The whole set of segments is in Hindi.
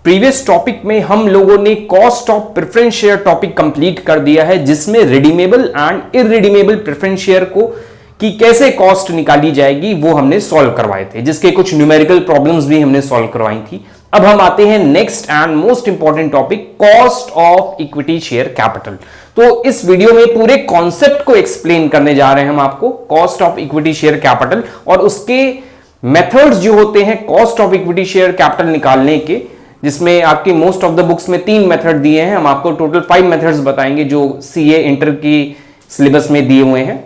प्रीवियस टॉपिक में हम लोगों ने cost of preference share topic complete कर दिया है, जिसमें redeemable and irredeemable preference share को कि कैसे कॉस्ट निकाली जाएगी वो हमने सॉल्व करवाए थे, जिसके कुछ न्यूमेरिकल प्रॉब्लम्स भी हमने सॉल्व करवाई थी। अब हम आते हैं next and most important topic, cost of equity share capital. तो इस वीडियो में पूरे कॉन्सेप्ट को एक्सप्लेन करने जा रहे हैं हम आपको, cost of equity share capital, और उसके मेथड्स जो होते हैं cost of equity share capital निकालने के, जिसमें आपके मोस्ट ऑफ द बुक्स में 3 मेथड दिए हैं। हम आपको टोटल 5 मेथड्स बताएंगे जो सीए इंटर की सिलेबस में दिए हुए हैं।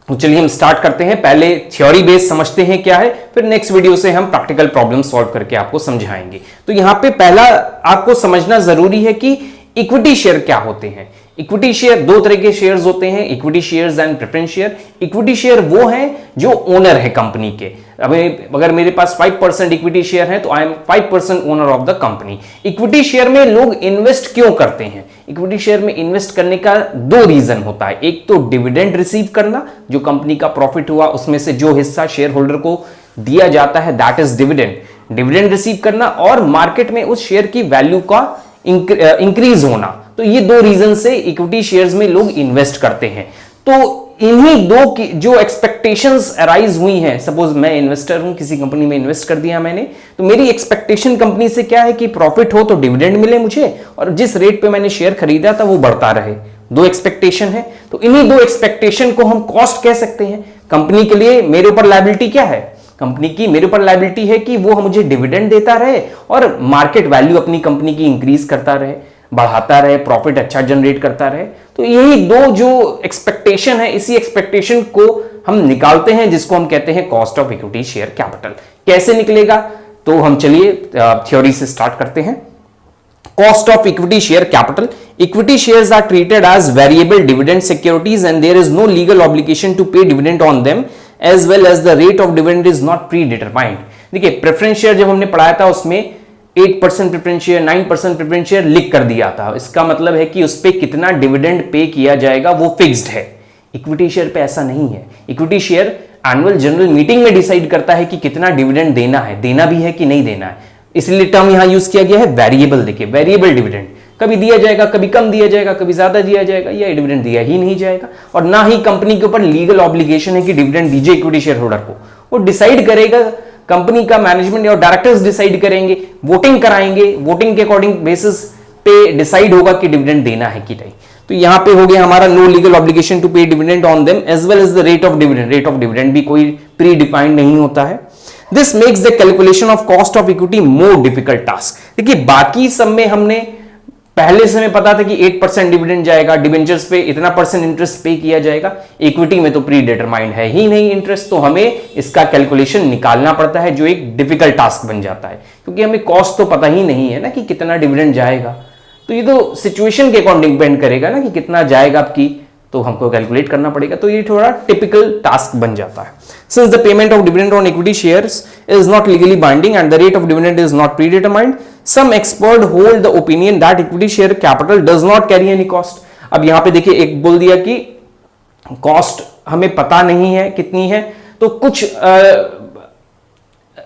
तो चलिए हम स्टार्ट करते हैं। पहले थ्योरी बेस समझते हैं क्या है, फिर नेक्स्ट वीडियो से हम प्रैक्टिकल प्रॉब्लम सॉल्व करके आपको समझाएंगे। तो यहां पे पहला आपको समझना जरूरी है कि इक्विटी शेयर क्या होते हैं। इक्विटी शेयर 2 तरह के शेयर्स होते हैं, equity shares and preference share. Equity share वो हैं जो ओनर है कंपनी के। अगर मेरे पास 5% इक्विटी शेयर है तो I am 5% owner of the company. Equity share में लोग इन्वेस्ट क्यों करते हैं? इक्विटी शेयर में इन्वेस्ट करने का 2 रीजन होता है। एक तो डिविडेंड रिसीव करना, जो कंपनी का प्रॉफिट हुआ उसमें से जो हिस्सा शेयर होल्डर को दिया जाता है, दैट इज डिविडेंड रिसीव करना, और मार्केट में उस शेयर की वैल्यू का इंक्रीज होना। तो ये 2 रीजन से इक्विटी शेयर्स में लोग इन्वेस्ट करते हैं। तो इन्हीं 2 की जो एक्सपेक्टेशंस अराइज हुई हैं, सपोज मैं इन्वेस्टर हूं, किसी कंपनी में इन्वेस्ट कर दिया मैंने, तो मेरी एक्सपेक्टेशन कंपनी से क्या है कि प्रॉफिट हो तो डिविडेंड मिले मुझे, और जिस रेट पे मैंने शेयर खरीदा था वो बढ़ता रहे। 2 एक्सपेक्टेशन है। तो इन्हीं 2 एक्सपेक्टेशन को हम कॉस्ट कह सकते हैं। कंपनी के लिए मेरे ऊपर लायबिलिटी क्या है? कंपनी की मेरे ऊपर लायबिलिटी है कि वो मुझे डिविडेंड देता रहे और मार्केट वैल्यू अपनी कंपनी की इंक्रीज करता रहे, बढ़ाता रहे, प्रॉफिट अच्छा जनरेट करता रहे। तो यही 2 जो एक्सपेक्टेशन है, इसी एक्सपेक्टेशन को हम निकालते हैं, जिसको हम कहते हैं cost of equity share capital. कैसे निकलेगा? तो हम चलिए थ्योरी से स्टार्ट करते हैं। Cost of equity share capital. Equity shares are treated as variable dividend securities and there is no legal obligation to pay dividend on them as well as the rate of dividend is not predetermined. देखिए, प्रेफरेंस शेयर जब हमने पढ़ाया था उसमें 8% प्रेफरेंस शेयर, 9% प्रेफरेंस शेयर लिख कर दिया था। इसका मतलब है कि उस पे कितना डिविडेंड पे किया जाएगा वो फिक्स्ड है। इक्विटी शेयर पे ऐसा नहीं है। Equity share annual general meeting में डिसाइड करता है कि कितना डिविडेंड देना है, देना भी है कि नहीं देना है। इसलिए टर्म यहां यूज किया गया है वेरिएबल। देखिए, वेरिएबल डिविडेंड कभी दिया जाएगा, कभी कम दिया जाएगा, कभी ज्यादा दिया जाएगा, या डिविडेंड दिया ही नहीं जाएगा। और ना ही कंपनी के ऊपर लीगल ऑब्लिगेशन है कि डिविडेंड दीजिए इक्विटी शेयर होल्डर को। वो डिसाइड करेगा, कंपनी का मैनेजमेंट और डायरेक्टर्स डिसाइड करेंगे, वोटिंग कराएंगे, वोटिंग के अकॉर्डिंग बेसिस पे डिसाइड होगा कि डिविडेंड देना है कि नहीं। तो यहां पे हो गया हमारा no legal obligation to pay dividend on them as well as the rate of dividend. Rate of dividend भी कोई प्री डिफाइंड नहीं होता है। This makes the calculation of cost of equity more difficult task. देखिए, बाकी सब में हमने पहले से हमें पता था कि 8% डिविडेंड जाएगा, डिबेंचर्स पे इतना % इंटरेस्ट पे किया जाएगा। इक्विटी में तो प्री डिटरमाइंड है ही नहीं इंटरेस्ट, तो हमें इसका कैलकुलेशन निकालना पड़ता है, जो एक डिफिकल्ट टास्क बन जाता है, क्योंकि हमें कॉस्ट तो पता ही नहीं है ना कि कितना डिविडेंड जाएगा। तो ये तो सिचुएशन के अकॉर्डिंग डिपेंड करेगा ना कि कितना जाएगा आपकी, तो हमको कैलकुलेट करना पड़ेगा। तो ये थोड़ा टिपिकल टास्क बन जाता है। Since the payment of dividend on equity shares is not legally binding and the rate of dividend is not pre determined, some expert hold the opinion that equity share capital does not carry any cost। अब यहां पे देखिए, एक बोल दिया कि कॉस्ट हमें पता नहीं है कितनी है, तो कुछ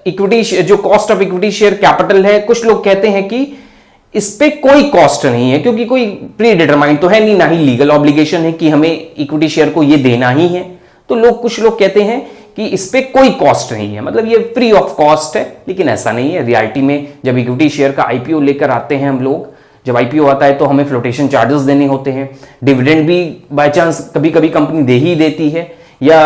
इक्विटी जो cost of equity share capital है, कुछ लोग कहते हैं कि इस पे कोई कॉस्ट नहीं है, क्योंकि कोई प्री डिटरमाइंड तो है नहीं, ना ही लीगल ऑब्लिगेशन है कि हमें इक्विटी शेयर को ये देना ही है। तो कुछ लोग कहते हैं कि इस पे कोई कॉस्ट नहीं है, मतलब ये फ्री ऑफ कॉस्ट है। लेकिन ऐसा नहीं है। रियलिटी में जब इक्विटी शेयर का आईपीओ लेकर आते हैं हम लोग, जब आईपीओ आता है तो हमें फ्लोटेशन चार्जेस देने होते हैं, डिविडेंड भी बाय चांस कभी कभी कंपनी दे ही देती है, या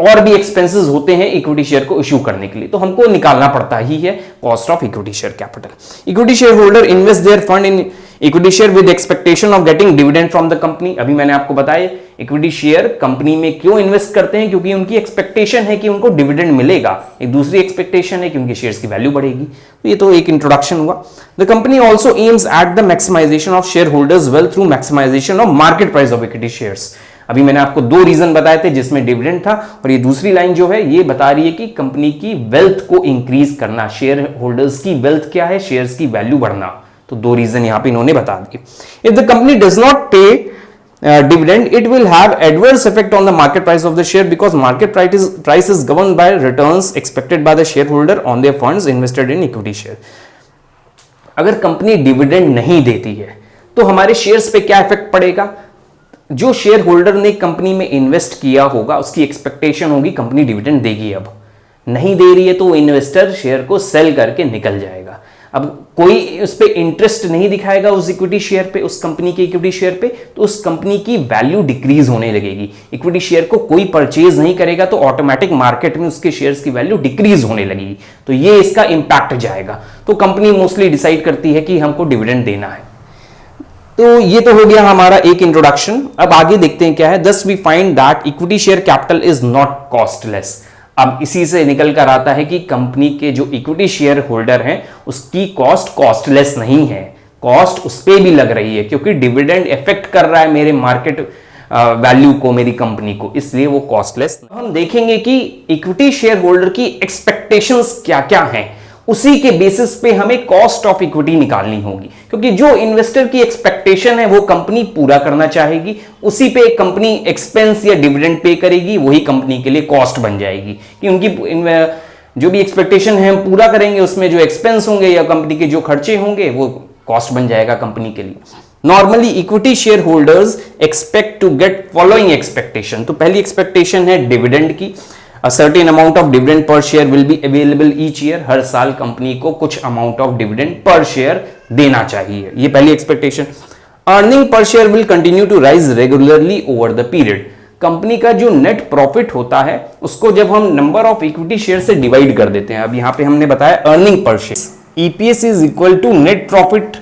और भी एक्सपेंसेस होते हैं इक्विटी शेयर को इश्यू करने के लिए, तो हमको निकालना पड़ता ही है cost of equity share capital. Equity share holder invest their fund in equity share with expectation of getting dividend from the company. अभी मैंने आपको बताया इक्विटी शेयर कंपनी में क्यों इन्वेस्ट करते हैं, क्योंकि उनकी एक्सपेक्टेशन है कि उनको डिविडेंड मिलेगा। एक दूसरी एक्सपेक्टेशन है कि उनके शेयर्स की वैल्यू बढ़ेगी। तो ये तो एक इंट्रोडक्शन हुआ। The company also aims at the maximization of shareholders wealth through maximization of market price of equity shares. अभी मैंने आपको 2 रीजन बताए थे जिसमें डिविडेंड था, और ये दूसरी लाइन जो है ये बता रही है कि कंपनी की वेल्थ को इंक्रीज करना। शेयर होल्डर्स की वेल्थ क्या है? शेयर्स की वैल्यू बढ़ना। तो 2 रीजन यहां पे इन्होंने बता दिए। If the company does not पे dividend, it will have adverse effect on the market price of the share because market price is governed by returns expected by the shareholder on their funds invested in equity share. अगर कंपनी डिविडेंड नहीं देती है तो हमारे शेयर्स पे क्या इफेक्ट पड़ेगा? जो शेयर होल्डर ने कंपनी में इन्वेस्ट किया होगा उसकी एक्सपेक्टेशन होगी कंपनी डिविडेंड देगी, अब नहीं दे रही है तो इन्वेस्टर शेयर को सेल करके निकल जाएगा। अब कोई उस पर इंटरेस्ट नहीं दिखाएगा उस इक्विटी शेयर पे, उस कंपनी के इक्विटी शेयर पे, तो उस कंपनी की वैल्यू डिक्रीज होने लगेगी। इक्विटी शेयर को कोई परचेज नहीं करेगा तो ऑटोमेटिक मार्केट में उसके शेयर्स की वैल्यू डिक्रीज होने लगेगी, तो ये इसका इंपैक्ट जाएगा। तो कंपनी मोस्टली डिसाइड करती है कि हमको डिविडेंड देना है। तो ये तो हो गया हमारा एक इंट्रोडक्शन। अब आगे देखते हैं क्या है। Thus we find that equity share capital is not costless. अब इसी से निकल कर आता है कि कंपनी के जो इक्विटी शेयर होल्डर हैं उसकी कॉस्ट कॉस्टलेस नहीं है, कॉस्ट उस पर भी लग रही है क्योंकि डिविडेंड इफेक्ट कर रहा है मेरे मार्केट वैल्यू को, मेरी कंपनी को, इसलिए वो कॉस्टलेस। हम देखेंगे कि इक्विटी शेयर होल्डर की एक्सपेक्टेशंस क्या क्या हैं, उसी के बेसिस पे हमें कॉस्ट ऑफ इक्विटी निकालनी होगी, क्योंकि जो इन्वेस्टर की एक्सपेक्टेशन है वो कंपनी पूरा करना चाहेगी, उसी पे कंपनी एक्सपेंस या डिविडेंड पे करेगी, वही कंपनी के लिए कॉस्ट बन जाएगी कि उनकी जो भी एक्सपेक्टेशन है हम पूरा करेंगे, उसमें जो एक्सपेंस होंगे या कंपनी के जो खर्चे होंगे वो कॉस्ट बन जाएगा कंपनी के लिए। Normally equity shareholders expect to get following expectation. तो पहली एक्सपेक्टेशन है डिविडेंड की। A certain amount of dividend per share will be available each year. हर साल कंपनी को कुछ amount of dividend per share देना चाहिए, ये पहली expectation. Earning per share will continue to rise regularly over the period. Company का जो नेट प्रॉफिट होता है उसको जब हम नंबर ऑफ इक्विटी शेयर से डिवाइड कर देते हैं, अब यहां पे हमने बताया earning per share, EPS is equal to net profit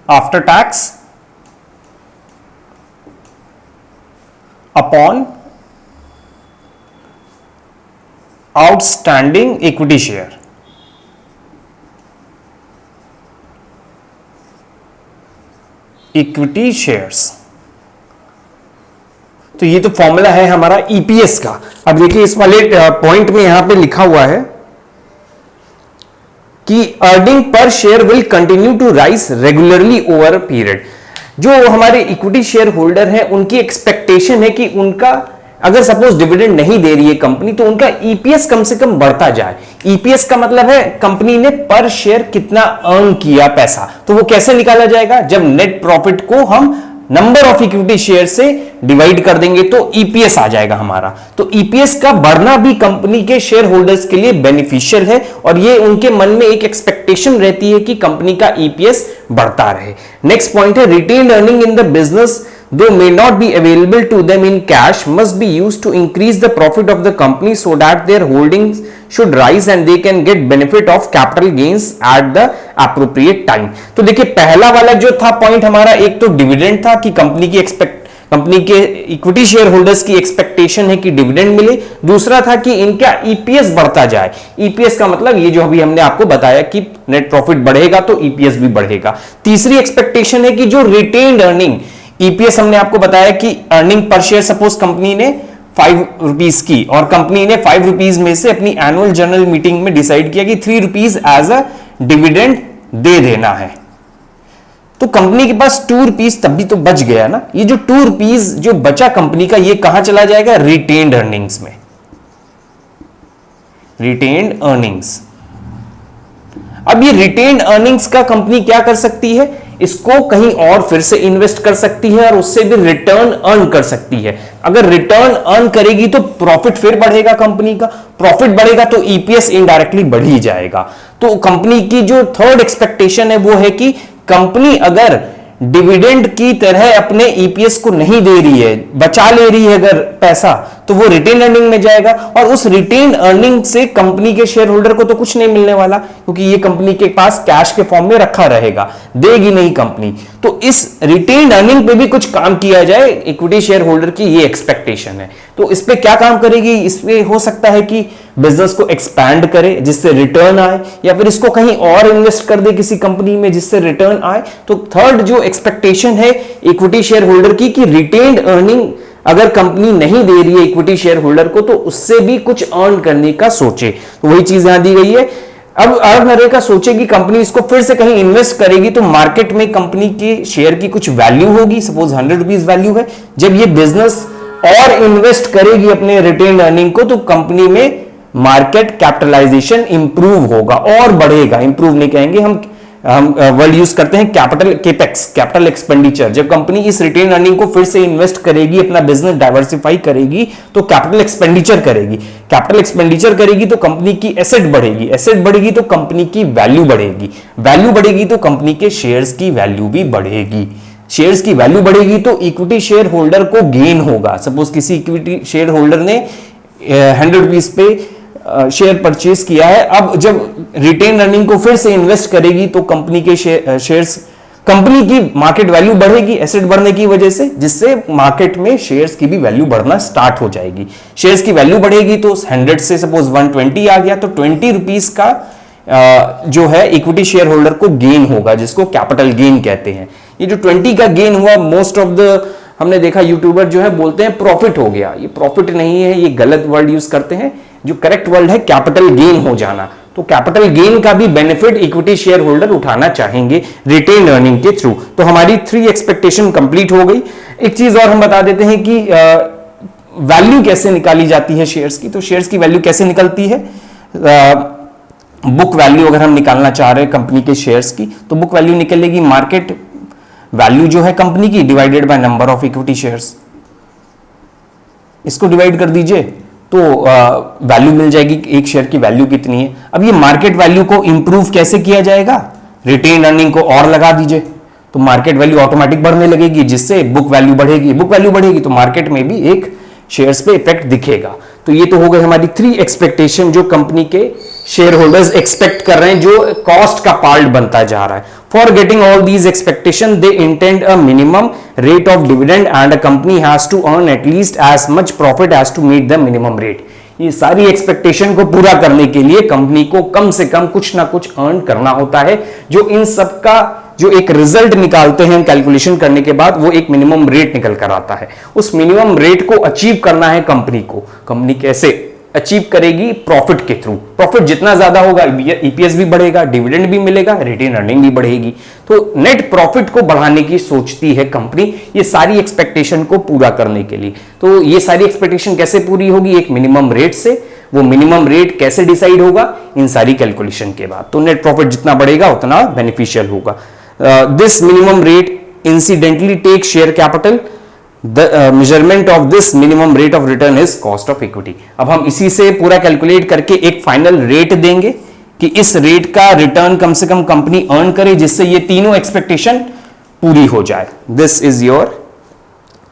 after tax upon outstanding equity share। Equity shares, तो ये तो फॉर्मूला है हमारा ईपीएस का। अब देखिए इस वाले पॉइंट में यहां पे लिखा हुआ है कि earning per share will continue to rise regularly over period. जो हमारे इक्विटी शेयर होल्डर हैं उनकी एक्सपेक्टेशन है कि उनका अगर सपोज डिविडेंड नहीं दे रही है कंपनी तो उनका ईपीएस कम से कम बढ़ता जाए। ईपीएस का मतलब है कंपनी ने पर शेयर कितना अर्न किया पैसा, तो वो कैसे निकाला जाएगा? जब नेट प्रॉफिट को हम नंबर ऑफ इक्विटी शेयर से डिवाइड कर देंगे तो ईपीएस आ जाएगा हमारा। तो ईपीएस का बढ़ना भी कंपनी के शेयर होल्डर्स के लिए बेनिफिशियल है और ये उनके मन में एक एक्सपेक्टेशन रहती है कि कंपनी का ईपीएस बढ़ता रहे। नेक्स्ट पॉइंट है retained earning in the business though may not be available to them in cash must be used to increase the profit of the company so that their holdings should rise and they can get benefit of capital gains at the appropriate time। तो देखिए पहला वाला जो था पॉइंट हमारा, एक तो डिविडेंड था कि कंपनी के इक्विटी शेयर होल्डर्स की एक्सपेक्टेशन है कि डिविडेंड मिले, दूसरा था कि इनका ईपीएस बढ़ता जाए। ईपीएस का मतलब ये जो अभी हमने आपको बताया कि नेट प्रॉफिट बढ़ेगा तो ईपीएस भी बढ़ेगा। तीसरी एक्सपेक्टेशन है कि जो रिटेन्ड अर्निंग, ईपीएस हमने आपको बताया कि earning per share suppose company ने 5 रुपीज की और कंपनी ने 5 रुपीज में से अपनी एनुअल जनरल मीटिंग में डिसाइड किया कि 3 रुपीज एज अ डिविडेंड दे देना है, तो कंपनी के पास 2 रुपीज तब भी तो बच गया ना। ये जो 2 रुपीज जो बचा कंपनी का, ये कहां चला जाएगा? रिटेन्ड अर्निंग्स में। रिटेन्ड अर्निंग्स, अब ये रिटेन्ड अर्निंग्स का कंपनी क्या कर सकती है? इसको कहीं और फिर से इन्वेस्ट कर सकती है और उससे भी रिटर्न अर्न कर सकती है। अगर रिटर्न अर्न करेगी तो प्रॉफिट फिर बढ़ेगा, कंपनी का प्रॉफिट बढ़ेगा तो ईपीएस इनडायरेक्टली बढ़ ही जाएगा। तो कंपनी की जो थर्ड एक्सपेक्टेशन है वो है कि कंपनी अगर डिविडेंड की तरह अपने ईपीएस को नहीं दे रही है, बचा ले रही है अगर पैसा, तो वो रिटेन अर्निंग में जाएगा और उस रिटेन अर्निंग से कंपनी के शेयर होल्डर को तो कुछ नहीं मिलने वाला, क्योंकि ये कंपनी के पास कैश के फॉर्म में रखा रहेगा, देगी नहीं कंपनी। तो इस रिटेन अर्निंग पे भी कुछ काम किया जाए, इक्विटी शेयर होल्डर की ये एक्सपेक्टेशन है। तो इस पे क्या काम करेगी? इसमें हो सकता है कि बिजनेस को एक्सपैंड करे जिससे रिटर्न आए, या फिर इसको कहीं और इन्वेस्ट कर दे किसी कंपनी में जिससे रिटर्न आए। तो थर्ड जो एक्सपेक्टेशन है इक्विटी शेयर होल्डर की कि रिटेन्ड अर्निंग अगर कंपनी नहीं दे रही है इक्विटी शेयर होल्डर को तो उससे भी कुछ अर्न करने का सोचे, तो वही चीज यहां दी गई है। अब अर्न करने का सोचे कि कंपनी इसको फिर से कहीं इन्वेस्ट करेगी तो मार्केट में कंपनी के शेयर की कुछ वैल्यू होगी, सपोज 100 रुपीज वैल्यू है। जब ये बिजनेस और इन्वेस्ट करेगी अपने रिटेन्ड अर्निंग को तो कंपनी में मार्केट कैपिटलाइजेशन इंप्रूव होगा और बढ़ेगा। इंप्रूव नहीं कहेंगे हम वर्ड यूज करते हैं कैपिटल केपेक्स, कैपिटल एक्सपेंडिचर। जब कंपनी इस रिटेन अर्निंग को फिर से इन्वेस्ट करेगी, अपना बिजनेस डाइवर्सिफाई करेगी, तो कैपिटल एक्सपेंडिचर करेगी। कैपिटल एक्सपेंडिचर करेगी तो कंपनी की एसेट बढ़ेगी, एसेट बढ़ेगी तो कंपनी की वैल्यू बढ़ेगी, वैल्यू बढ़ेगी तो कंपनी के शेयर्स की वैल्यू भी बढ़ेगी। शेयर्स की वैल्यू बढ़ेगी तो इक्विटी शेयर होल्डर को गेन होगा। सपोज किसी इक्विटी शेयर होल्डर ने 100 रुपीज पे शेयर परचेज किया है, अब जब रिटेन अर्निंग को फिर से इन्वेस्ट करेगी तो कंपनी के शेयर्स, कंपनी की मार्केट वैल्यू बढ़ेगी एसेट बढ़ने की वजह से, जिससे मार्केट में शेयर्स की भी वैल्यू बढ़ना स्टार्ट हो जाएगी। शेयर्स की वैल्यू बढ़ेगी तो 100 से सपोज 120 आ गया, तो 20 रुपीज का जो है इक्विटी शेयर होल्डर को गेन होगा, जिसको कैपिटल गेन कहते हैं। ये जो 20 का गेन हुआ, मोस्ट ऑफ द हमने देखा यूट्यूबर जो है बोलते हैं प्रॉफिट हो गया। ये प्रॉफिट नहीं है, ये गलत वर्ड यूज करते हैं। जो करेक्ट वर्ड है कैपिटल गेन हो जाना। तो कैपिटल गेन का भी बेनिफिट इक्विटी शेयर होल्डर उठाना चाहेंगे रिटेन अर्निंग के थ्रू। तो हमारी 3 एक्सपेक्टेशन कंप्लीट हो गई। एक चीज और हम बता देते हैं कि वैल्यू कैसे निकाली जाती है शेयर्स की। तो शेयर्स की वैल्यू कैसे निकलती है? बुक वैल्यू अगर हम निकालना चाह रहे हैं कंपनी के शेयर्स की, तो बुक वैल्यू निकलेगी मार्केट वैल्यू जो है कंपनी की divided by number of equity shares. इसको डिवाइड कर दीजिए तो वैल्यू मिल जाएगी, एक शेयर की वैल्यू कितनी है। अब ये मार्केट वैल्यू को इंप्रूव कैसे किया जाएगा? रिटेन अर्निंग को और लगा दीजिए तो मार्केट वैल्यू ऑटोमेटिक बढ़ने लगेगी, जिससे बुक वैल्यू बढ़ेगी। बुक वैल्यू बढ़ेगी तो मार्केट में भी एक शेयर्स पे इफेक्ट दिखेगा। तो ये तो हो गई हमारी 3 एक्सपेक्टेशन जो कंपनी के शेयर होल्डर्स एक्सपेक्ट कर रहे हैं, जो कॉस्ट का पार्ट बनता जा रहा है। For getting all these expectations, they intend a minimum rate of dividend and a company has to earn at least as much profit as to meet the minimum rate. ये सारी एक्सपेक्टेशन को पूरा करने के लिए कंपनी को कम से कम कुछ ना कुछ अर्न करना होता है, जो इन सब का जो एक रिजल्ट निकालते हैं कैलकुलेशन करने के बाद, वो एक मिनिमम रेट निकल कर आता है। उस मिनिमम रेट को अचीव करना है कंपनी को। कंपनी कैसे अचीव करेगी? प्रॉफिट के थ्रू। प्रॉफिट जितना ज्यादा होगा ईपीएस भी बढ़ेगा, डिविडेंड भी मिलेगा, रिटेन अर्निंग भी बढ़ेगी। तो नेट प्रॉफिट को बढ़ाने की सोचती है कंपनी, ये सारी एक्सपेक्टेशन को पूरा करने के लिए। तो ये सारी एक्सपेक्टेशन कैसे पूरी होगी? एक मिनिमम रेट से। वो मिनिमम रेट कैसे डिसाइड होगा? इन सारी कैलकुलेशन के बाद। तो नेट प्रॉफिट जितना बढ़ेगा उतना बेनिफिशियल होगा। This minimum rate incidentally take share capital. The measurement of this minimum rate of return is cost of equity. अब हम इसी से पूरा कैलकुलेट करके एक फाइनल रेट देंगे कि इस रेट का रिटर्न कम से कम कंपनी अर्न करे, जिससे ये तीनों एक्सपेक्टेशन पूरी हो जाए। This is your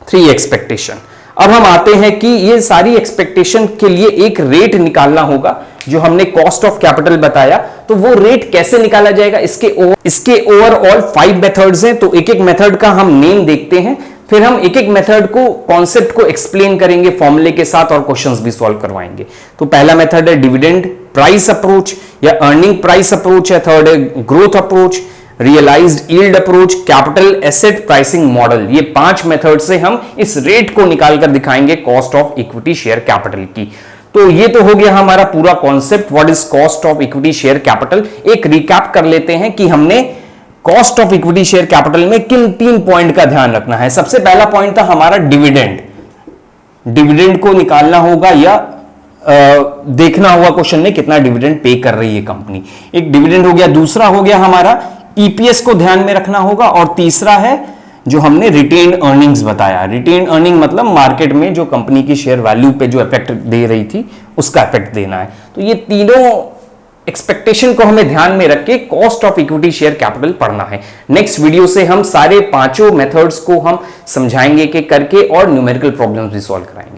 3 expectation. अब हम आते हैं कि ये सारी एक्सपेक्टेशन के लिए एक रेट निकालना होगा, जो हमने कॉस्ट ऑफ कैपिटल बताया। तो वो रेट कैसे निकाला जाएगा? इसके ओवरऑल 5 मेथड्स हैं। तो एक एक मेथड का हम नेम देखते हैं, फिर हम एक एक मेथड को, कॉन्सेप्ट को एक्सप्लेन करेंगे फॉर्मूले के साथ और क्वेश्चंस भी सॉल्व करवाएंगे। तो पहला मेथड है डिविडेंड प्राइस अप्रोच या अर्निंग प्राइस अप्रोच है। थर्ड है growth approach, realized yield approach, capital asset pricing model. ये 5 मेथड से हम इस रेट को निकालकर दिखाएंगे cost of equity share capital की। तो ये तो हो गया हमारा पूरा concept, what is cost of equity share capital. एक रिकैप कर लेते हैं कि हमने cost of equity share capital में किन 3 पॉइंट का ध्यान रखना है। सबसे पहला पॉइंट था हमारा डिविडेंड। डिविडेंड को निकालना होगा या देखना होगा क्वेश्चन में कितना डिविडेंड पे कर रही है कंपनी। एक डिविडेंड हो गया। दूसरा हो गया हमारा ईपीएस को ध्यान में रखना होगा। और तीसरा है जो हमने रिटेन अर्निंग्स बताया। रिटेन अर्निंग मतलब मार्केट में जो कंपनी की शेयर वैल्यू पे जो इफेक्ट दे रही थी उसका इफेक्ट देना है। तो ये तीनों एक्सपेक्टेशन को हमें ध्यान में रख के cost of equity share capital पढ़ना है। नेक्स्ट वीडियो से हम सारे 5 मेथड्स को हम समझाएंगे कि करके और न्यूमेरिकल प्रॉब्लम्स भी सॉल्व कराएंगे।